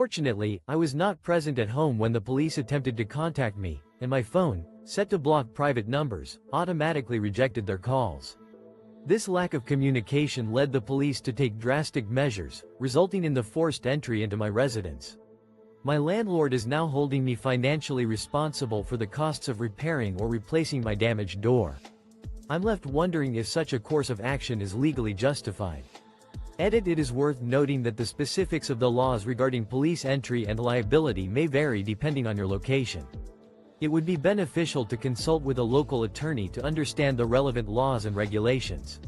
Fortunately, I was not present at home when the police attempted to contact me, and my phone, set to block private numbers, automatically rejected their calls. This lack of communication led the police to take drastic measures, resulting in the forced entry into my residence. My landlord is now holding me financially responsible for the costs of repairing or replacing my damaged door. I'm left wondering if such a course of action is legally justified. Edit. It is worth noting that the specifics of the laws regarding police entry and liability may vary depending on your location. It would be beneficial to consult with a local attorney to understand the relevant laws and regulations.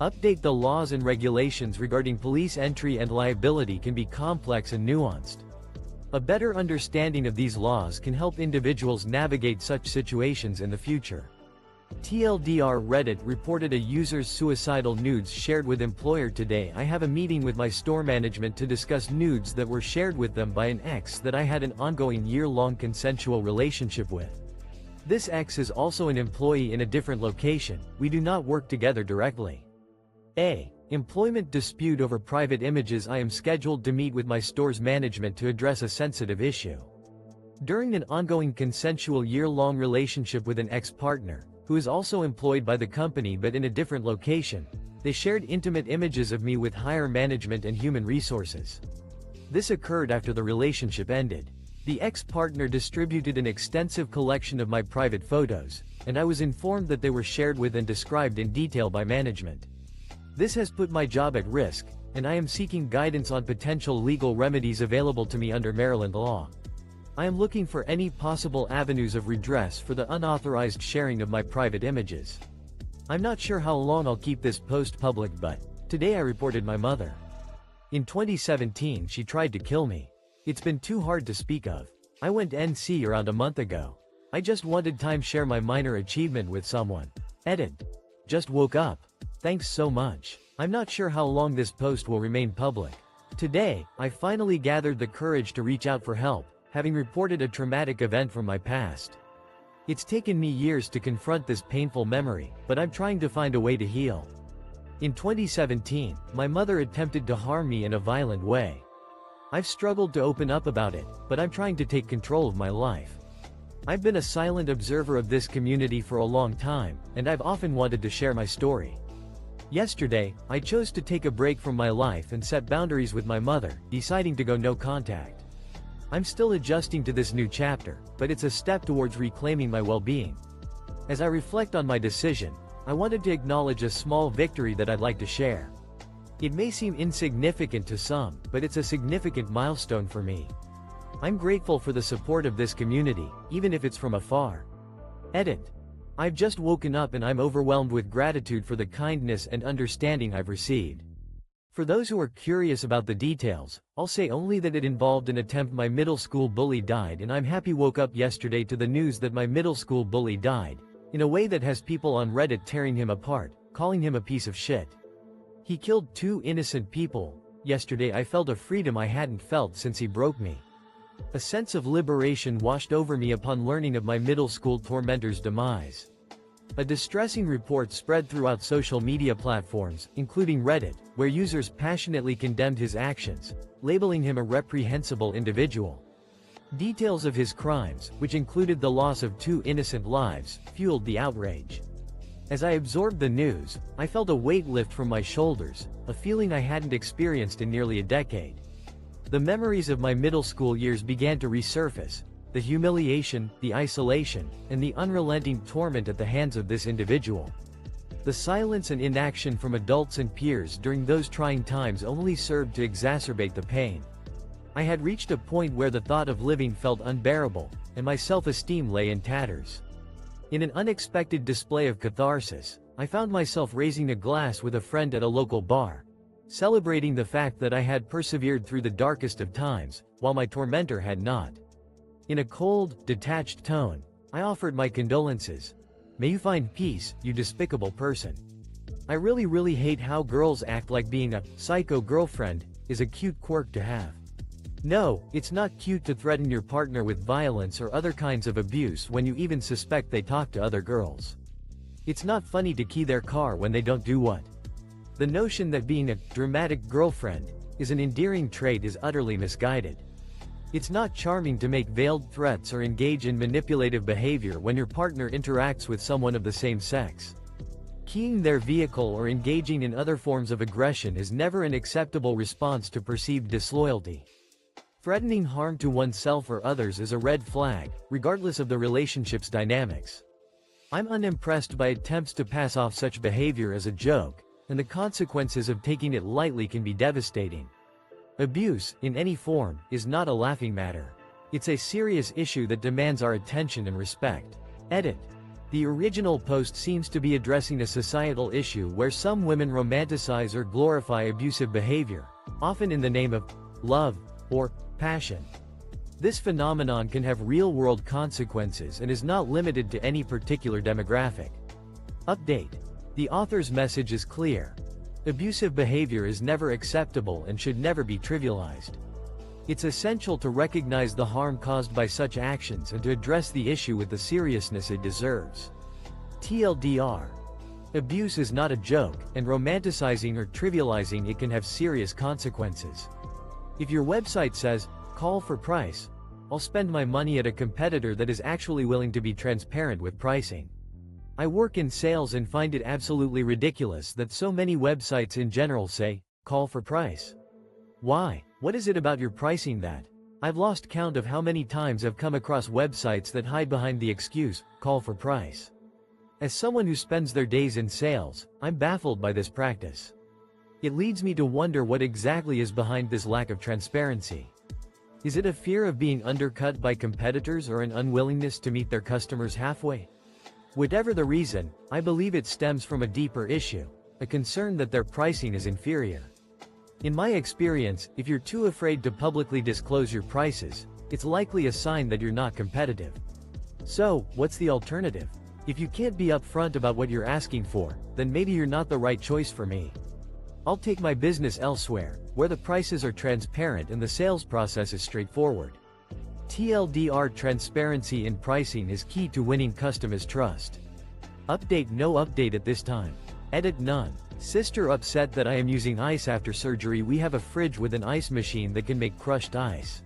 Update. The laws and regulations regarding police entry and liability can be complex and nuanced. A better understanding of these laws can help individuals navigate such situations in the future. TLDR. Reddit reported a user's suicidal nudes shared with employer today. I have a meeting with my store management to discuss nudes that were shared with them by an ex that I had an ongoing year-long consensual relationship with. This ex is also an employee in a different location. We do not work together directly. Employment dispute over private images. I am scheduled to meet with my store's management to address a sensitive issue. During an ongoing consensual year-long relationship with an ex-partner, who is also employed by the company but in a different location, they shared intimate images of me with higher management and human resources. This occurred after the relationship ended. The ex-partner distributed an extensive collection of my private photos, and I was informed that they were shared with and described in detail by management. This has put my job at risk, and I am seeking guidance on potential legal remedies available to me under Maryland law. I am looking for any possible avenues of redress for the unauthorized sharing of my private images. I'm not sure how long I'll keep this post public, but today I reported my mother. In 2017 she tried to kill me. It's been too hard to speak of. I went NC around a month ago. I just wanted time share my minor achievement with someone. Edit. Just woke up. Thanks so much. I'm not sure how long this post will remain public. Today, I finally gathered the courage to reach out for help, having reported a traumatic event from my past. It's taken me years to confront this painful memory, but I'm trying to find a way to heal. In 2017, my mother attempted to harm me in a violent way. I've struggled to open up about it, but I'm trying to take control of my life. I've been a silent observer of this community for a long time, and I've often wanted to share my story. Yesterday, I chose to take a break from my life and set boundaries with my mother, deciding to go no contact. I'm still adjusting to this new chapter, but it's a step towards reclaiming my well-being. As I reflect on my decision, I wanted to acknowledge a small victory that I'd like to share. It may seem insignificant to some, but it's a significant milestone for me. I'm grateful for the support of this community, even if it's from afar. Edit. I've just woken up and I'm overwhelmed with gratitude for the kindness and understanding I've received. For those who are curious about the details, I'll say only that it involved an attempt. My middle school bully died, and I'm happy woke up yesterday to the news that my middle school bully died, in a way that has people on Reddit tearing him apart, calling him a piece of shit. He killed 2 innocent people. Yesterday I felt a freedom I hadn't felt since he broke me. A sense of liberation washed over me upon learning of my middle school tormentor's demise. A distressing report spread throughout social media platforms, including Reddit, where users passionately condemned his actions, labeling him a reprehensible individual. Details of his crimes, which included the loss of 2 innocent lives, fueled the outrage. As I absorbed the news, I felt a weight lift from my shoulders, a feeling I hadn't experienced in nearly a decade. The memories of my middle school years began to resurface, the humiliation, the isolation, and the unrelenting torment at the hands of this individual. The silence and inaction from adults and peers during those trying times only served to exacerbate the pain. I had reached a point where the thought of living felt unbearable, and my self-esteem lay in tatters. In an unexpected display of catharsis, I found myself raising a glass with a friend at a local bar, celebrating the fact that I had persevered through the darkest of times, while my tormentor had not. In a cold, detached tone, I offered my condolences. May you find peace, you despicable person. I really hate how girls act like being a psycho girlfriend is a cute quirk to have. No, it's not cute to threaten your partner with violence or other kinds of abuse when you even suspect they talk to other girls. It's not funny to key their car when they don't do what. The notion that being a dramatic girlfriend is an endearing trait is utterly misguided. It's not charming to make veiled threats or engage in manipulative behavior when your partner interacts with someone of the same sex. Keying their vehicle or engaging in other forms of aggression is never an acceptable response to perceived disloyalty. Threatening harm to oneself or others is a red flag, regardless of the relationship's dynamics. I'm unimpressed by attempts to pass off such behavior as a joke, and the consequences of taking it lightly can be devastating. Abuse, in any form, is not a laughing matter. It's a serious issue that demands our attention and respect. Edit. The original post seems to be addressing a societal issue where some women romanticize or glorify abusive behavior, often in the name of love or passion. This phenomenon can have real-world consequences and is not limited to any particular demographic. Update. The author's message is clear. Abusive behavior is never acceptable and should never be trivialized. It's essential to recognize the harm caused by such actions and to address the issue with the seriousness it deserves. TLDR. Abuse is not a joke, and romanticizing or trivializing it can have serious consequences. If your website says, "Call for price," I'll spend my money at a competitor that is actually willing to be transparent with pricing. I work in sales and find it absolutely ridiculous that so many websites in general say, "Call for price." Why? What is it about your pricing that? I've lost count of how many times I've come across websites that hide behind the excuse, "Call for price." As someone who spends their days in sales, I'm baffled by this practice. It leads me to wonder what exactly is behind this lack of transparency. Is it a fear of being undercut by competitors or an unwillingness to meet their customers halfway? Whatever the reason, I believe it stems from a deeper issue, a concern that their pricing is inferior. In my experience, if you're too afraid to publicly disclose your prices, it's likely a sign that you're not competitive. So, what's the alternative? If you can't be upfront about what you're asking for, then maybe you're not the right choice for me. I'll take my business elsewhere, where the prices are transparent and the sales process is straightforward. TLDR. Transparency in pricing is key to winning customers' trust. Update. No update at this time. Edit. None. Sister upset that I am using ice after surgery. We have a fridge with an ice machine that can make crushed ice.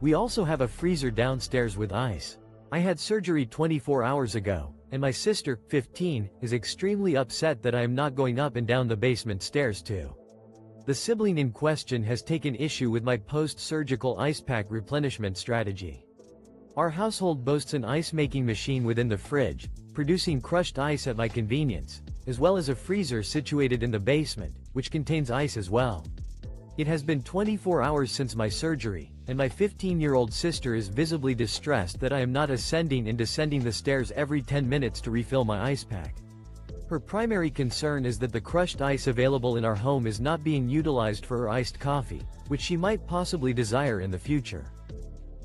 We also have a freezer downstairs with ice. I had surgery 24 hours ago, and my sister, 15, is extremely upset that I am not going up and down the basement stairs too. The sibling in question has taken issue with my post-surgical ice pack replenishment strategy. Our household boasts an ice-making machine within the fridge, producing crushed ice at my convenience, as well as a freezer situated in the basement, which contains ice as well. It has been 24 hours since my surgery, and my 15-year-old sister is visibly distressed that I am not ascending and descending the stairs every 10 minutes to refill my ice pack. Her primary concern is that the crushed ice available in our home is not being utilized for her iced coffee, which she might possibly desire in the future.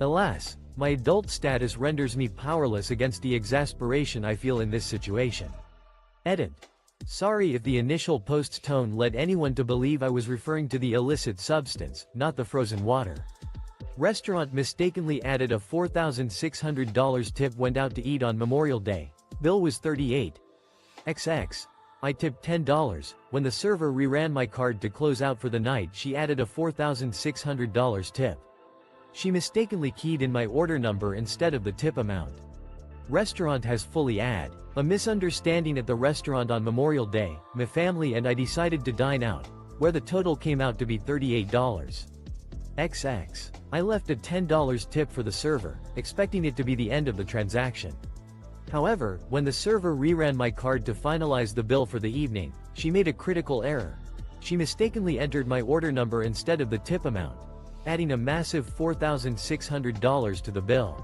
Alas, my adult status renders me powerless against the exasperation I feel in this situation. Edit. Sorry if the initial post's tone led anyone to believe I was referring to the illicit substance, not the frozen water. Restaurant mistakenly added a $4,600 tip. Went out to eat on Memorial Day. Bill was $38,000. I tipped $10. When the server reran my card to close out for the night, she added a $4,600 tip. She mistakenly keyed in my order number instead of the tip amount. Restaurant has fully add. A misunderstanding at the restaurant on Memorial Day. My family and I decided to dine out, where the total came out to be $38,000. I left a $10 tip for the server, expecting it to be the end of the transaction. However, when the server reran my card to finalize the bill for the evening, she made a critical error. She mistakenly entered my order number instead of the tip amount, adding a massive $4,600 to the bill.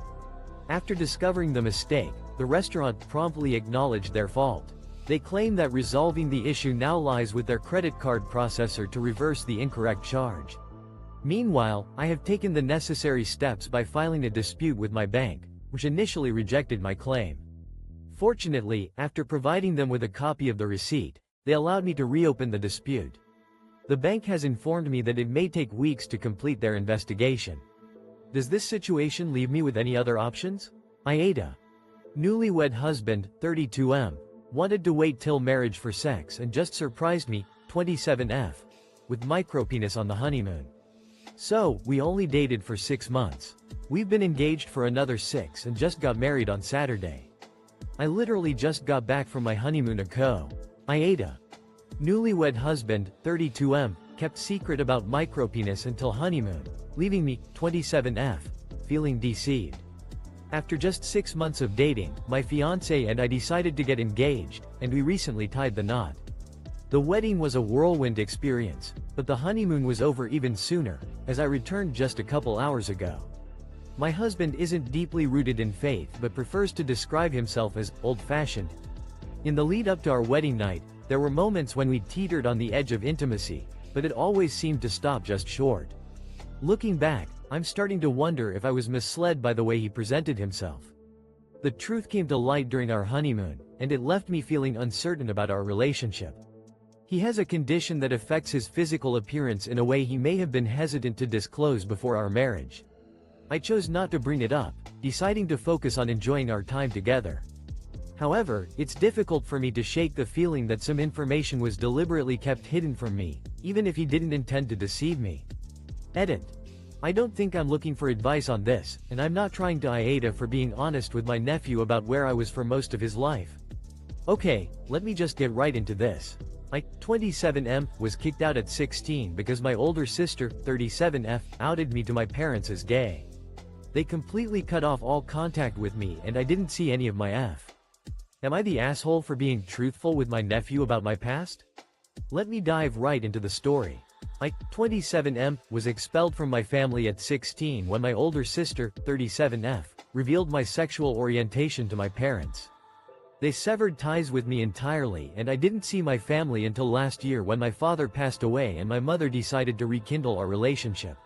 After discovering the mistake, the restaurant promptly acknowledged their fault. They claim that resolving the issue now lies with their credit card processor to reverse the incorrect charge. Meanwhile, I have taken the necessary steps by filing a dispute with my bank, which initially rejected my claim. Fortunately, after providing them with a copy of the receipt, they allowed me to reopen the dispute. The bank has informed me that it may take weeks to complete their investigation. Does this situation leave me with any other options? AITA. Newlywed husband, 32M, wanted to wait till marriage for sex and just surprised me, 27F, with micropenis on the honeymoon. So, we only dated for 6 months. We've been engaged for another 6 and just got married on Saturday. I literally just got back from my honeymoon at AITA. Newlywed husband, 32M, kept secret about micropenis until honeymoon, leaving me, 27F, feeling deceived. After just 6 months of dating, my fiancé and I decided to get engaged, and we recently tied the knot. The wedding was a whirlwind experience, but the honeymoon was over even sooner, as I returned just a couple hours ago. My husband isn't deeply rooted in faith but prefers to describe himself as old-fashioned. In the lead up to our wedding night, there were moments when we teetered on the edge of intimacy, but it always seemed to stop just short. Looking back, I'm starting to wonder if I was misled by the way he presented himself. The truth came to light during our honeymoon, and it left me feeling uncertain about our relationship. He has a condition that affects his physical appearance in a way he may have been hesitant to disclose before our marriage. I chose not to bring it up, deciding to focus on enjoying our time together. However, it's difficult for me to shake the feeling that some information was deliberately kept hidden from me, even if he didn't intend to deceive me. Edit. I don't think I'm looking for advice on this, and I'm not trying to AITA for being honest with my nephew about where I was for most of his life. Okay, let me just get right into this. I, 27M, was kicked out at 16 because my older sister, 37F, outed me to my parents as gay. They completely cut off all contact with me and I didn't see any of my F. Am I the asshole for being truthful with my nephew about my past? Let me dive right into the story. I, 27M, was expelled from my family at 16 when my older sister, 37F, revealed my sexual orientation to my parents. They severed ties with me entirely and I didn't see my family until last year when my father passed away and my mother decided to rekindle our relationship.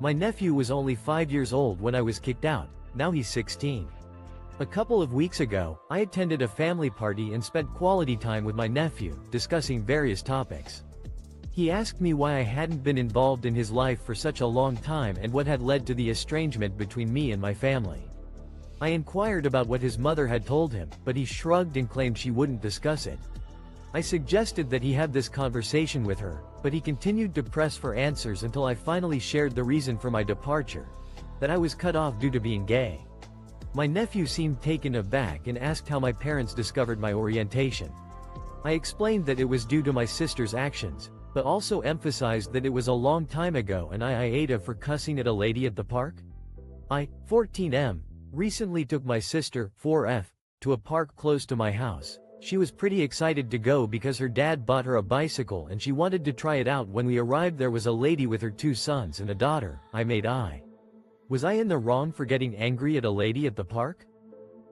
My nephew was only 5 years old when I was kicked out, now he's 16. A couple of weeks ago, I attended a family party and spent quality time with my nephew, discussing various topics. He asked me why I hadn't been involved in his life for such a long time and what had led to the estrangement between me and my family. I inquired about what his mother had told him, but he shrugged and claimed she wouldn't discuss it. I suggested that he have this conversation with her, but he continued to press for answers until I finally shared the reason for my departure, that I was cut off due to being gay. My nephew seemed taken aback and asked how my parents discovered my orientation. I explained that it was due to my sister's actions, but also emphasized that it was a long time ago and I AITA for cussing at a lady at the park. I, 14M, recently took my sister, 4F, to a park close to my house. She was pretty excited to go because her dad bought her a bicycle and she wanted to try it out. When we arrived there was a lady with her 2 sons and a daughter. Was I in the wrong for getting angry at a lady at the park?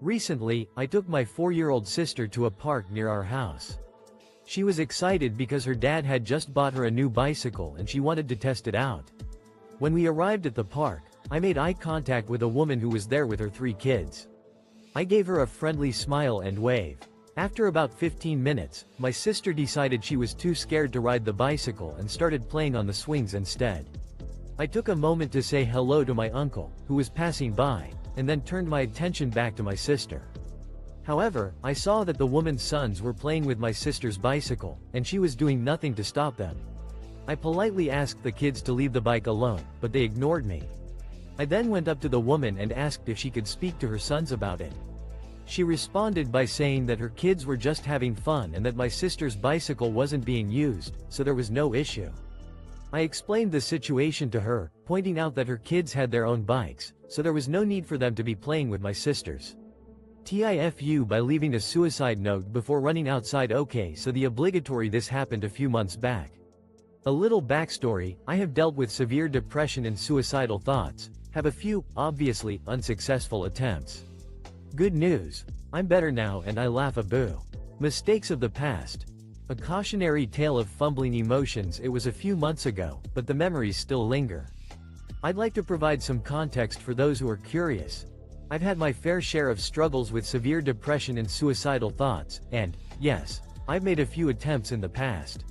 Recently, I took my 4-year-old sister to a park near our house. She was excited because her dad had just bought her a new bicycle and she wanted to test it out. When we arrived at the park, I made eye contact with a woman who was there with her 3 kids. I gave her a friendly smile and wave. After about 15 minutes, my sister decided she was too scared to ride the bicycle and started playing on the swings instead. I took a moment to say hello to my uncle, who was passing by, and then turned my attention back to my sister. However, I saw that the woman's sons were playing with my sister's bicycle, and she was doing nothing to stop them. I politely asked the kids to leave the bike alone, but they ignored me. I then went up to the woman and asked if she could speak to her sons about it. She responded by saying that her kids were just having fun and that my sister's bicycle wasn't being used, so there was no issue. I explained the situation to her, pointing out that her kids had their own bikes, so there was no need for them to be playing with my sister's. TIFU by leaving a suicide note before running outside. Okay, so the obligatory this happened a few months back. A little backstory, I have dealt with severe depression and suicidal thoughts, have a few, obviously, unsuccessful attempts. Good news. I'm better now and I laugh a boo. Mistakes of the past. A cautionary tale of fumbling emotions. It was a few months ago, but the memories still linger. I'd like to provide some context for those who are curious. I've had my fair share of struggles with severe depression and suicidal thoughts, and, yes, I've made a few attempts in the past.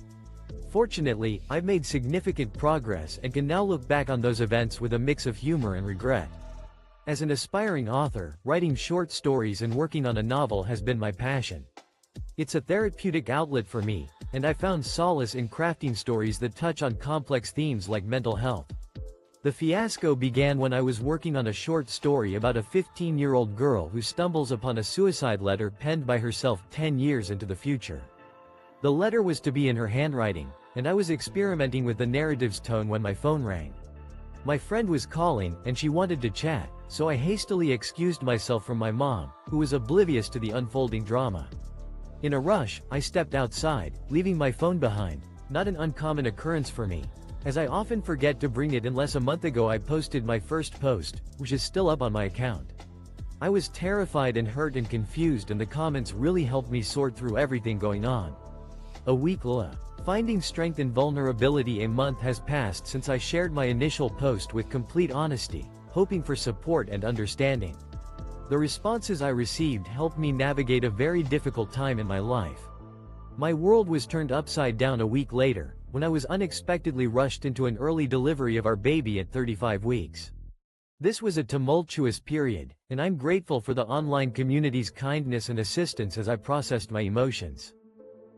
Fortunately, I've made significant progress and can now look back on those events with a mix of humor and regret. As an aspiring author, writing short stories and working on a novel has been my passion. It's a therapeutic outlet for me, and I found solace in crafting stories that touch on complex themes like mental health, The fiasco began when I was working on a short story about a 15-year-old girl who stumbles upon a suicide letter penned by herself 10 years into the future. The letter was to be in her handwriting, and I was experimenting with the narrative's tone when my phone rang. My friend was calling, and she wanted to chat, so I hastily excused myself from my mom, who was oblivious to the unfolding drama. In a rush, I stepped outside, leaving my phone behind, not an uncommon occurrence for me, as I often forget to bring it unless a month ago I posted my first post, which is still up on my account. I was terrified and hurt and confused, and the comments really helped me sort through everything going on. A week later, finding strength in vulnerability, a month has passed since I shared my initial post with complete honesty, hoping for support and understanding. The responses I received helped me navigate a very difficult time in my life. My world was turned upside down a week later, when I was unexpectedly rushed into an early delivery of our baby at 35 weeks. This was a tumultuous period, and I'm grateful for the online community's kindness and assistance as I processed my emotions.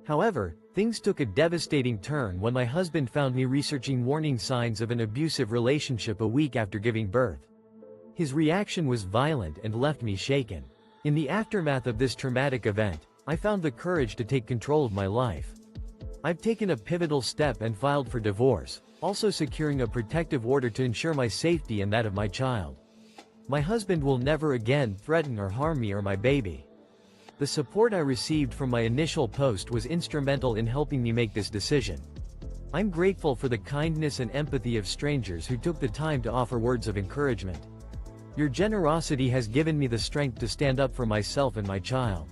However, things took a devastating turn when my husband found me researching warning signs of an abusive relationship a week after giving birth. His reaction was violent and left me shaken. In the aftermath of this traumatic event, I found the courage to take control of my life. I've taken a pivotal step and filed for divorce, also securing a protective order to ensure my safety and that of my child. My husband will never again threaten or harm me or my baby. The support I received from my initial post was instrumental in helping me make this decision. I'm grateful for the kindness and empathy of strangers who took the time to offer words of encouragement. Your generosity has given me the strength to stand up for myself and my child.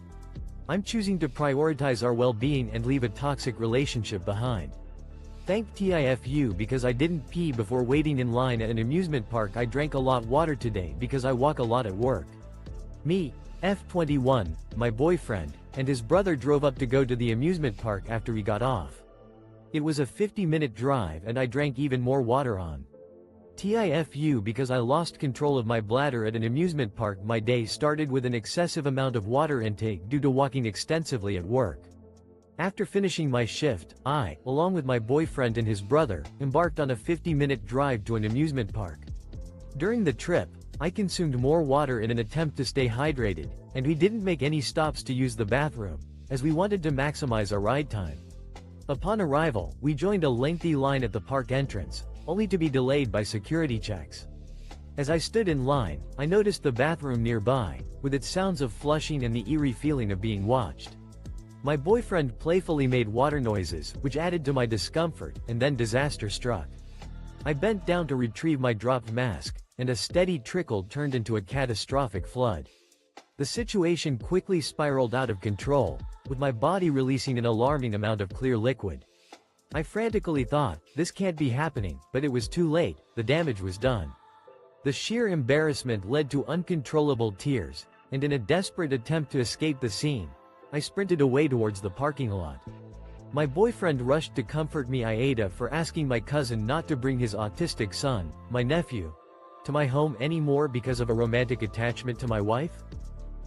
I'm choosing to prioritize our well-being and leave a toxic relationship behind. Thank TIFU because I didn't pee before waiting in line at an amusement park. I drank a lot water today because I walk a lot at work. Me, F21, my boyfriend, and his brother drove up to go to the amusement park after we got off. It was a 50-minute drive and I drank even more water on TIFU because I lost control of my bladder at an amusement park. My day started with an excessive amount of water intake due to walking extensively at work. After finishing my shift, I, along with my boyfriend and his brother, embarked on a 50-minute drive to an amusement park. During the trip, I consumed more water in an attempt to stay hydrated, and we didn't make any stops to use the bathroom, as we wanted to maximize our ride time. Upon arrival, we joined a lengthy line at the park entrance, only to be delayed by security checks. As I stood in line, I noticed the bathroom nearby, with its sounds of flushing and the eerie feeling of being watched. My boyfriend playfully made water noises, which added to my discomfort, and then disaster struck. I bent down to retrieve my dropped mask, and a steady trickle turned into a catastrophic flood. The situation quickly spiraled out of control, with my body releasing an alarming amount of clear liquid. I frantically thought, this can't be happening, but it was too late, the damage was done. The sheer embarrassment led to uncontrollable tears, and in a desperate attempt to escape the scene, I sprinted away towards the parking lot. My boyfriend rushed to comfort me. AITA for asking my cousin not to bring his autistic son, my nephew, to my home anymore because of a romantic attachment to my wife?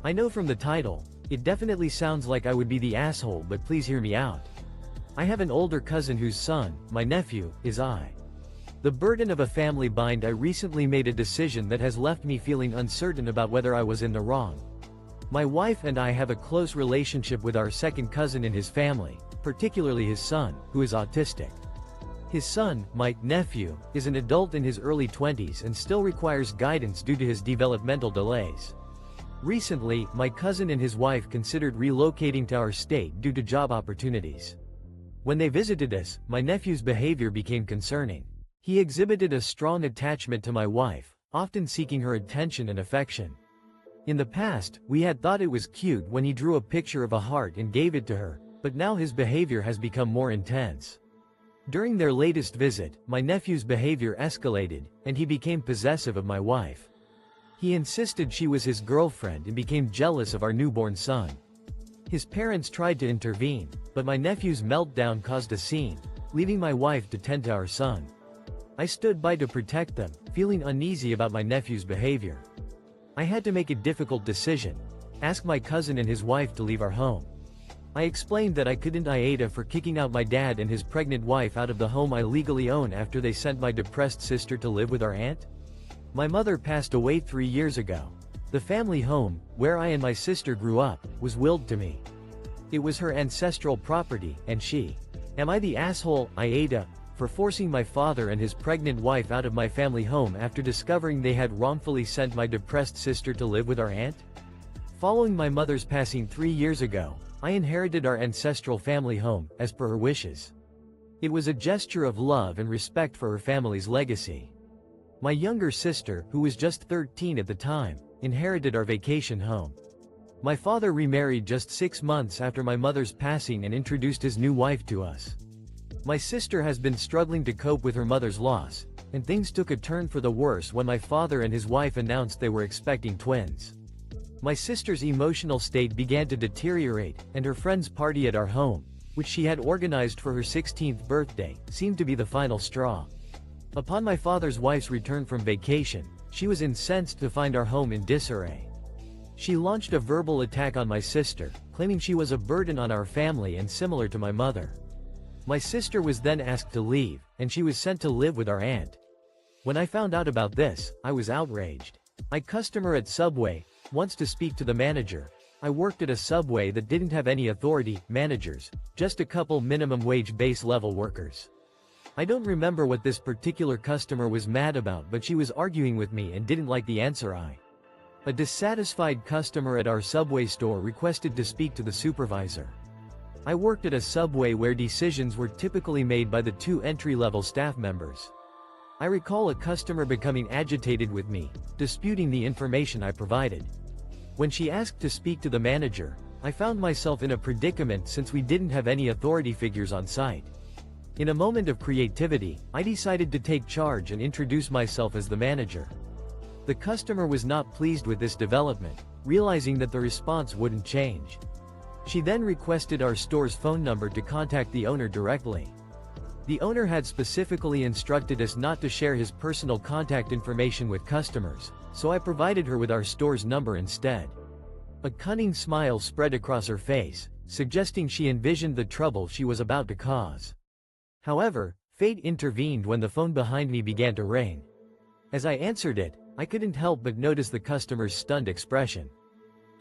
I know from the title, it definitely sounds like I would be the asshole, but please hear me out. I have an older cousin whose son, my nephew, is I. The burden of a family bind. I recently made a decision that has left me feeling uncertain about whether I was in the wrong. My wife and I have a close relationship with our second cousin and his family, particularly his son, who is autistic. His son, my nephew, is an adult in his early 20s and still requires guidance due to his developmental delays. Recently, my cousin and his wife considered relocating to our state due to job opportunities. When they visited us, my nephew's behavior became concerning. He exhibited a strong attachment to my wife, often seeking her attention and affection. In the past, we had thought it was cute when he drew a picture of a heart and gave it to her, but now his behavior has become more intense. During their latest visit, my nephew's behavior escalated, and he became possessive of my wife. He insisted she was his girlfriend and became jealous of our newborn son. His parents tried to intervene, but my nephew's meltdown caused a scene, leaving my wife to tend to our son. I stood by to protect them, feeling uneasy about my nephew's behavior. I had to make a difficult decision: ask my cousin and his wife to leave our home. I explained that I couldn't AITA for kicking out my dad and his pregnant wife out of the home I legally own after they sent my depressed sister to live with our aunt. My mother passed away 3 years ago. The family home, where I and my sister grew up, was willed to me. It was her ancestral property, and she. Am I the asshole, AITA, for forcing my father and his pregnant wife out of my family home after discovering they had wrongfully sent my depressed sister to live with our aunt? Following my mother's passing 3 years ago, I inherited our ancestral family home, as per her wishes. It was a gesture of love and respect for her family's legacy. My younger sister, who was just 13 at the time, inherited our vacation home. My father remarried just 6 months after my mother's passing and introduced his new wife to us. My sister has been struggling to cope with her mother's loss, and things took a turn for the worse when my father and his wife announced they were expecting twins. My sister's emotional state began to deteriorate, and her friend's party at our home, which she had organized for her 16th birthday, seemed to be the final straw. Upon my father's wife's return from vacation, she was incensed to find our home in disarray. She launched a verbal attack on my sister, claiming she was a burden on our family and similar to my mother. My sister was then asked to leave, and she was sent to live with our aunt. When I found out about this, I was outraged. A customer at Subway wants to speak to the manager. I worked at a Subway that didn't have any authority, managers, just a couple minimum wage base level workers. I don't remember what this particular customer was mad about, but she was arguing with me and didn't like the answer. A dissatisfied customer at our Subway store requested to speak to the supervisor. I worked at a Subway where decisions were typically made by the 2 entry-level staff members. I recall a customer becoming agitated with me, disputing the information I provided. When she asked to speak to the manager, I found myself in a predicament since we didn't have any authority figures on site. In a moment of creativity, I decided to take charge and introduce myself as the manager. The customer was not pleased with this development, realizing that the response wouldn't change. She then requested our store's phone number to contact the owner directly. The owner had specifically instructed us not to share his personal contact information with customers, so I provided her with our store's number instead. A cunning smile spread across her face, suggesting she envisioned the trouble she was about to cause. However, fate intervened when the phone behind me began to ring. As I answered it, I couldn't help but notice the customer's stunned expression.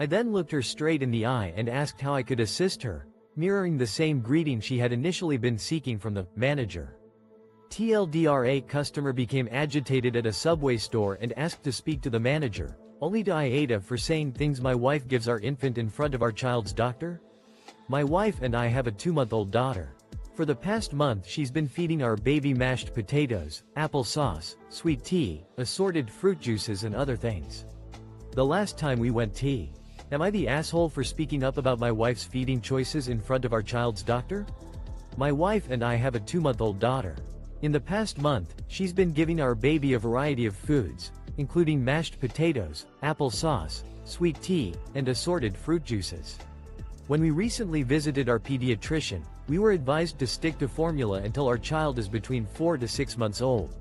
I then looked her straight in the eye and asked how I could assist her, mirroring the same greeting she had initially been seeking from the manager. TLDR, customer became agitated at a Subway store and asked to speak to the manager, only to AITA for saying things my wife gives our infant in front of our child's doctor. My wife and I have a 2-month-old daughter. For the past month she's been feeding our baby mashed potatoes, applesauce, sweet tea, assorted fruit juices and other things. The last time we went tea. Am I the asshole for speaking up about my wife's feeding choices in front of our child's doctor? My wife and I have a 2-month-old daughter. In the past month, she's been giving our baby a variety of foods, including mashed potatoes, applesauce, sweet tea, and assorted fruit juices. When we recently visited our pediatrician, we were advised to stick to formula until our child is between 4 to 6 months old.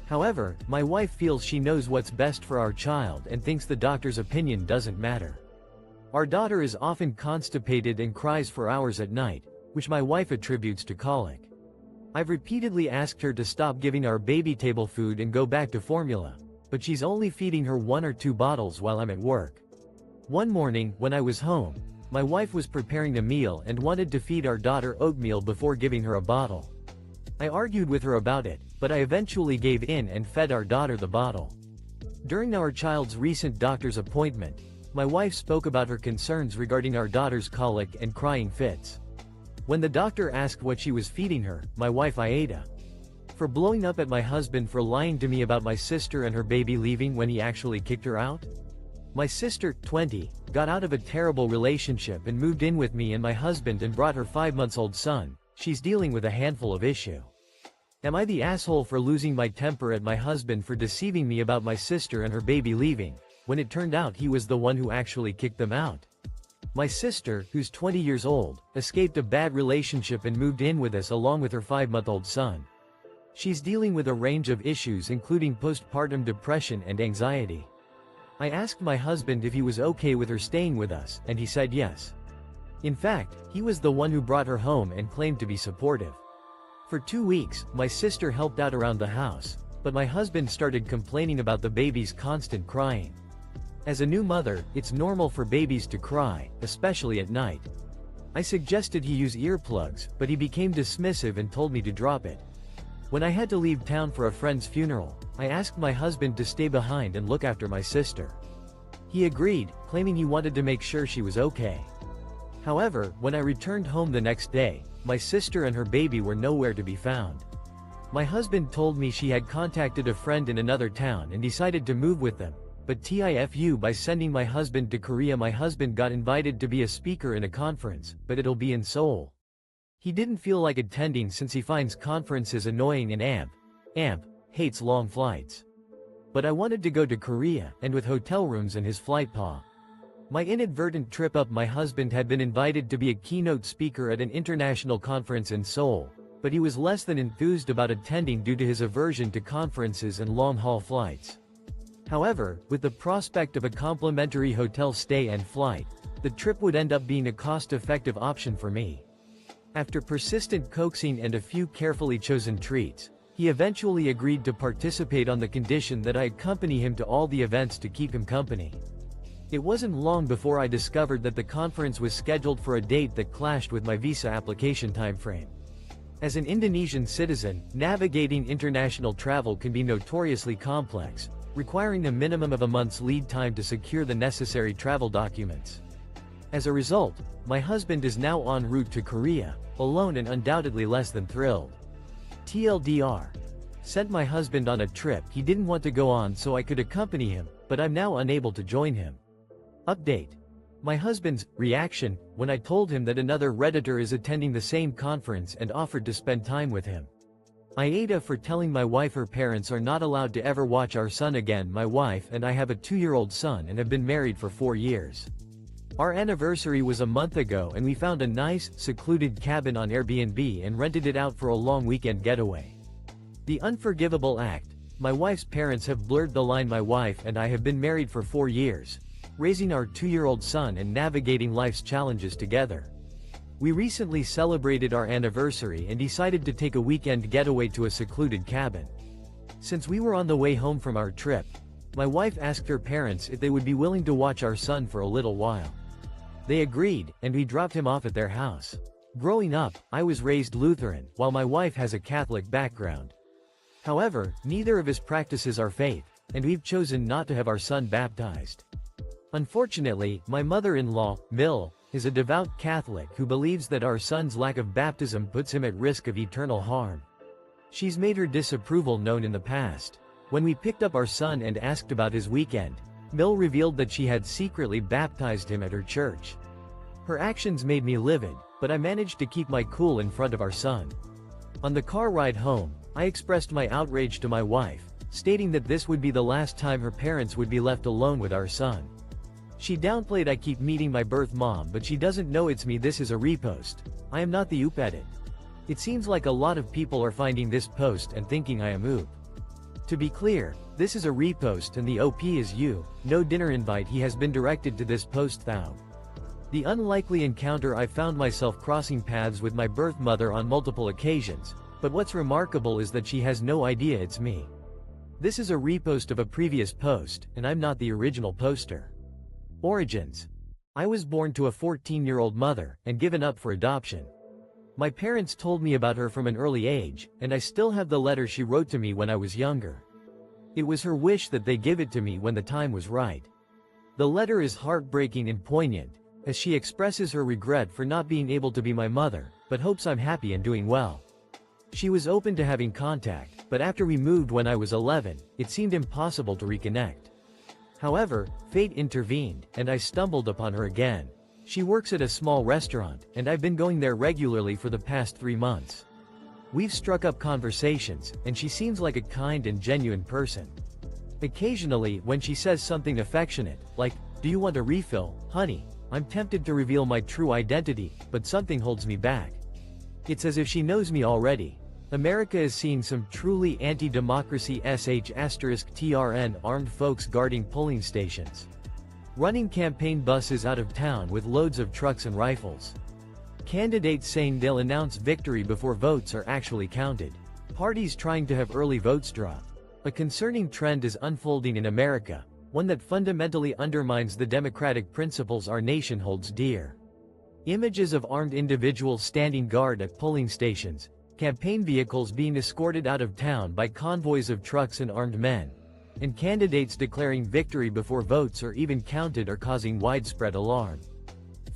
However, my wife feels she knows what's best for our child and thinks the doctor's opinion doesn't matter. Our daughter is often constipated and cries for hours at night, which my wife attributes to colic. I've repeatedly asked her to stop giving our baby table food and go back to formula, but she's only feeding her 1 or 2 bottles while I'm at work. One morning, when I was home, my wife was preparing a meal and wanted to feed our daughter oatmeal before giving her a bottle. I argued with her about it, but I eventually gave in and fed our daughter the bottle. During our child's recent doctor's appointment, my wife spoke about her concerns regarding our daughter's colic and crying fits. When the doctor asked what she was feeding her, my wife AITA for blowing up at my husband for lying to me about my sister and her baby leaving when he actually kicked her out. My sister, 20, got out of a terrible relationship and moved in with me and my husband and brought her 5-month-old son. She's dealing with a handful of issues. Am I the asshole for losing my temper at my husband for deceiving me about my sister and her baby leaving, when it turned out he was the one who actually kicked them out? My sister, who's 20 years old, escaped a bad relationship and moved in with us along with her 5-month-old son. She's dealing with a range of issues including postpartum depression and anxiety. I asked my husband if he was okay with her staying with us, and he said yes. In fact, he was the one who brought her home and claimed to be supportive. For 2 weeks, my sister helped out around the house, but my husband started complaining about the baby's constant crying. As a new mother, it's normal for babies to cry, especially at night. I suggested he use earplugs, but he became dismissive and told me to drop it. When I had to leave town for a friend's funeral, I asked my husband to stay behind and look after my sister. He agreed, claiming he wanted to make sure she was okay. However, when I returned home the next day, my sister and her baby were nowhere to be found. My husband told me she had contacted a friend in another town and decided to move with them, but TIFU by sending my husband to Korea. My husband got invited to be a speaker in a conference, but it'll be in Seoul. He didn't feel like attending since he finds conferences annoying and hates long flights. But I wanted to go to Korea, and with hotel rooms and his flight my inadvertent trip up, my husband had been invited to be a keynote speaker at an international conference in Seoul, but he was less than enthused about attending due to his aversion to conferences and long-haul flights. However, with the prospect of a complimentary hotel stay and flight, the trip would end up being a cost-effective option for me. After persistent coaxing and a few carefully chosen treats, he eventually agreed to participate on the condition that I accompany him to all the events to keep him company. It wasn't long before I discovered that the conference was scheduled for a date that clashed with my visa application timeframe. As an Indonesian citizen, navigating international travel can be notoriously complex, requiring a minimum of a month's lead time to secure the necessary travel documents. As a result, my husband is now en route to Korea, alone and undoubtedly less than thrilled. TLDR. Sent my husband on a trip he didn't want to go on so I could accompany him, but I'm now unable to join him. Update. My husband's reaction when I told him that another Redditor is attending the same conference and offered to spend time with him. AITA for telling my wife her parents are not allowed to ever watch our son again. My wife and I have a 2-year-old son and have been married for 4 years. Our anniversary was a month ago and we found a nice, secluded cabin on Airbnb and rented it out for a long weekend getaway. The unforgivable act. My wife's parents have blurred the line. My wife and I have been married for 4 years, raising our 2-year-old son and navigating life's challenges together. We recently celebrated our anniversary and decided to take a weekend getaway to a secluded cabin. Since we were on the way home from our trip, my wife asked her parents if they would be willing to watch our son for a little while. They agreed, and we dropped him off at their house. Growing up, I was raised Lutheran, while my wife has a Catholic background. However, neither of us practices our faith, and we've chosen not to have our son baptized. Unfortunately, my mother-in-law, Mill, is a devout Catholic who believes that our son's lack of baptism puts him at risk of eternal harm. She's made her disapproval known in the past. When we picked up our son and asked about his weekend, Mill revealed that she had secretly baptized him at her church. Her actions made me livid, but I managed to keep my cool in front of our son. On the car ride home, I expressed my outrage to my wife, stating that this would be the last time her parents would be left alone with our son. She downplayed I keep meeting my birth mom, but she doesn't know it's me. This is a repost. I am not the oop edit. It seems like a lot of people are finding this post and thinking I am oop. To be clear, this is a repost and the OP is you, no dinner invite. He has been directed to this post thou. The unlikely encounter. I found myself crossing paths with my birth mother on multiple occasions, but what's remarkable is that she has no idea it's me. This is a repost of a previous post, and I'm not the original poster. Origins. I was born to a 14-year-old mother, and given up for adoption. My parents told me about her from an early age, and I still have the letter she wrote to me when I was younger. It was her wish that they give it to me when the time was right. The letter is heartbreaking and poignant, as she expresses her regret for not being able to be my mother, but hopes I'm happy and doing well. She was open to having contact, but after we moved when I was 11, it seemed impossible to reconnect. However, fate intervened, and I stumbled upon her again. She works at a small restaurant, and I've been going there regularly for the past 3 months. We've struck up conversations, and she seems like a kind and genuine person. Occasionally, when she says something affectionate, like, "Do you want a refill, honey?" I'm tempted to reveal my true identity, but something holds me back. It's as if she knows me already. America is seeing some truly anti-democracy **TRN armed folks guarding polling stations. Running campaign buses out of town with loads of trucks and rifles. Candidates saying they'll announce victory before votes are actually counted. Parties trying to have early votes drop. A concerning trend is unfolding in America, one that fundamentally undermines the democratic principles our nation holds dear. Images of armed individuals standing guard at polling stations, campaign vehicles being escorted out of town by convoys of trucks and armed men, and candidates declaring victory before votes are even counted are causing widespread alarm.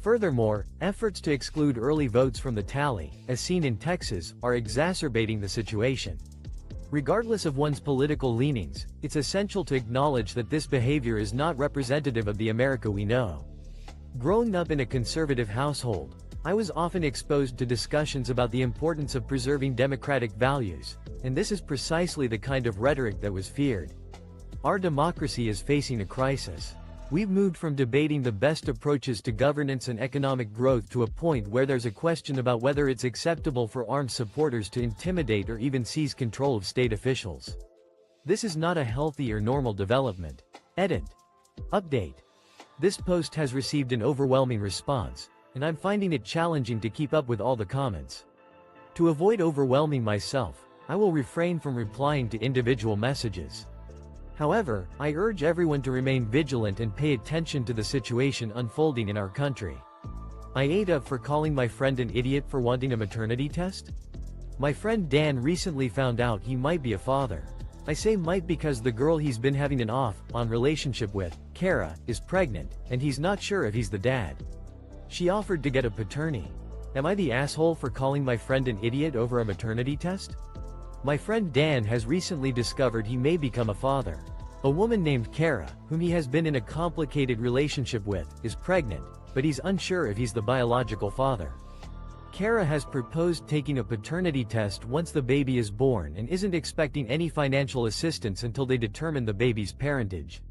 Furthermore, efforts to exclude early votes from the tally, as seen in Texas, are exacerbating the situation. Regardless of one's political leanings, it's essential to acknowledge that this behavior is not representative of the America we know. Growing up in a conservative household, I was often exposed to discussions about the importance of preserving democratic values, and this is precisely the kind of rhetoric that was feared. Our democracy is facing a crisis. We've moved from debating the best approaches to governance and economic growth to a point where there's a question about whether it's acceptable for armed supporters to intimidate or even seize control of state officials. This is not a healthy or normal development. Edit. Update. This post has received an overwhelming response, and I'm finding it challenging to keep up with all the comments. To avoid overwhelming myself, I will refrain from replying to individual messages. However, I urge everyone to remain vigilant and pay attention to the situation unfolding in our country. AITA for calling my friend an idiot for wanting a maternity test? My friend Dan recently found out he might be a father. I say might because the girl he's been having an off-on relationship with, Kara, is pregnant, and he's not sure if he's the dad. She offered to get a paternity. Am I the asshole for calling my friend an idiot over a maternity test? My friend Dan has recently discovered he may become a father. A woman named Kara, whom he has been in a complicated relationship with, is pregnant, but he's unsure if he's the biological father. Kara has proposed taking a paternity test once the baby is born and isn't expecting any financial assistance until they determine the baby's parentage.